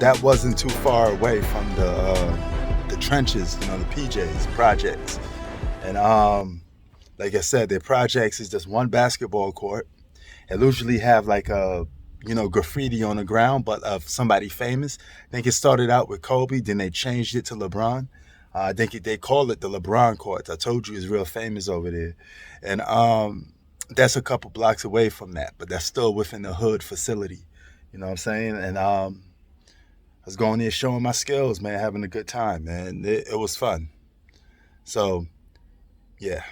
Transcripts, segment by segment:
that wasn't too far away from the trenches, the PJs projects, and like I said, their projects is just one basketball court. It usually have like a graffiti on the ground, but of somebody famous. I think it started out with Kobe, then they changed it to LeBron. I think they call it the LeBron courts. I told you it's real famous over there, and that's a couple blocks away from that, but that's still within the hood facility. You know what I'm saying? And I was going there showing my skills, man, having a good time, man. It was fun. So yeah.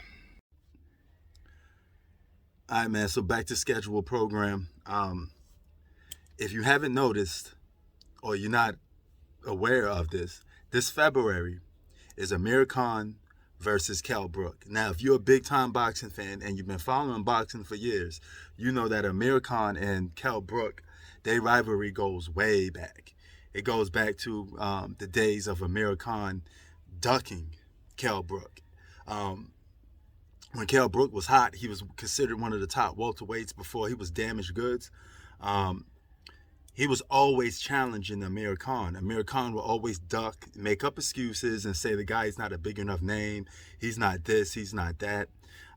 All right, man. So back to schedule program. If you haven't noticed or you're not aware of this, this February is Amir versus Kell Brook. Now, if you're a big time boxing fan and you've been following boxing for years, you know that Amir and Kell Brook, their rivalry goes way back. It goes back to the days of Amir ducking Kell Brook. Um, when Kell Brook was hot, he was considered one of the top welterweights before he was damaged goods. Um, he was always challenging Amir Khan. Amir Khan will always duck, make up excuses, and say the guy's not a big enough name. He's not this, he's not that.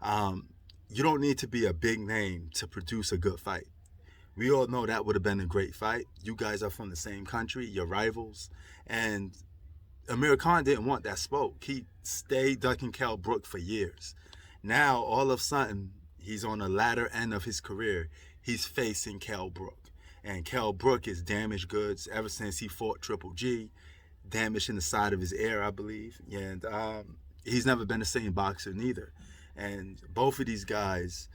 You don't need to be a big name to produce a good fight. We all know that would have been a great fight. You guys are from the same country, you're rivals. And Amir Khan didn't want that smoke. He stayed ducking Kell Brook for years. Now, all of a sudden, he's on the latter end of his career. He's facing Kell Brook. And Kell Brook is damaged goods ever since he fought Triple G, damage in the side of his ear, I believe. And he's never been the same boxer neither. And both of these guys,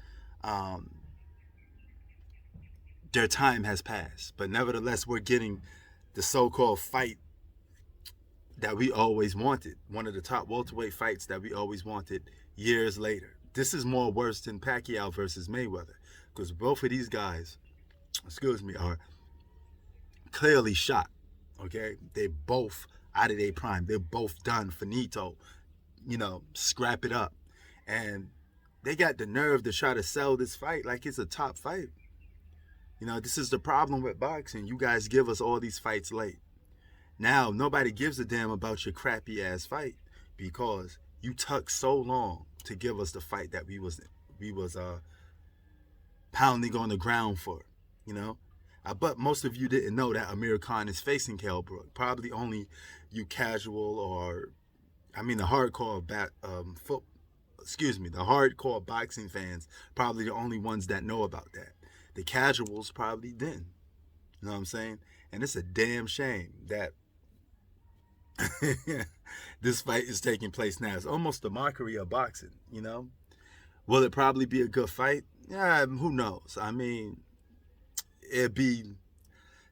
their time has passed. But nevertheless, we're getting the so-called fight that we always wanted. One of the top welterweight fights that we always wanted years later. This is more worse than Pacquiao versus Mayweather. Because both of these guys, are clearly shot. Okay? They both out of their prime. They're both done. Finito. Scrap it up. And they got the nerve to try to sell this fight like it's a top fight. This is the problem with boxing. You guys give us all these fights late. Now, nobody gives a damn about your crappy ass fight because you took so long to give us the fight that we was pounding on the ground for. But most of you didn't know that Amir Khan is facing Kell Brook. Probably only you casual or, the hardcore the hardcore boxing fans, probably the only ones that know about that. The casuals probably didn't. You know what I'm saying? And it's a damn shame that this fight is taking place now. It's almost a mockery of boxing, Will it probably be a good fight? Yeah, who knows? It'd be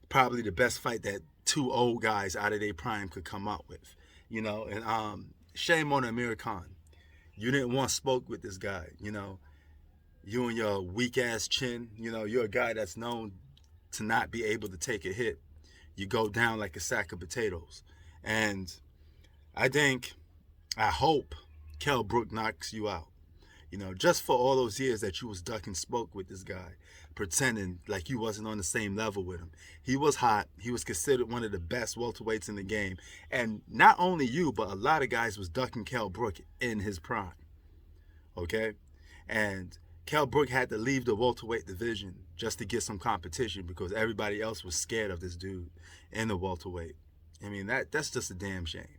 probably the best fight that two old guys out of their prime could come up with, and shame on Amir Khan. You didn't want smoke with this guy, You and your weak ass chin, you're a guy that's known to not be able to take a hit. You go down like a sack of potatoes. And I hope Kell Brook knocks you out. Just for all those years that you was ducking smoke with this guy, pretending like you wasn't on the same level with him. He was hot. He was considered one of the best welterweights in the game. And not only you, but a lot of guys was ducking Kell Brook in his prime. Okay? And Kell Brook had to leave the welterweight division just to get some competition because everybody else was scared of this dude in the welterweight. That's just a damn shame.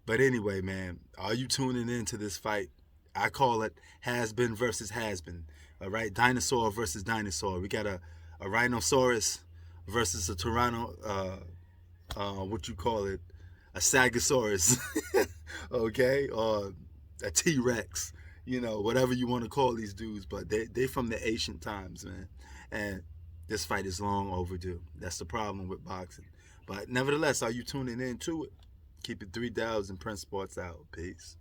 But anyway, man, are you tuning into this fight? I call it has-been versus has-been. All right, dinosaur versus dinosaur. We got a rhinoceros versus a a Sagosaurus, okay, or a T-Rex. Whatever you want to call these dudes, but they from the ancient times, man. And this fight is long overdue. That's the problem with boxing. But nevertheless, are you tuning in to it? Keep it 3,000. Prince Sports out. Peace.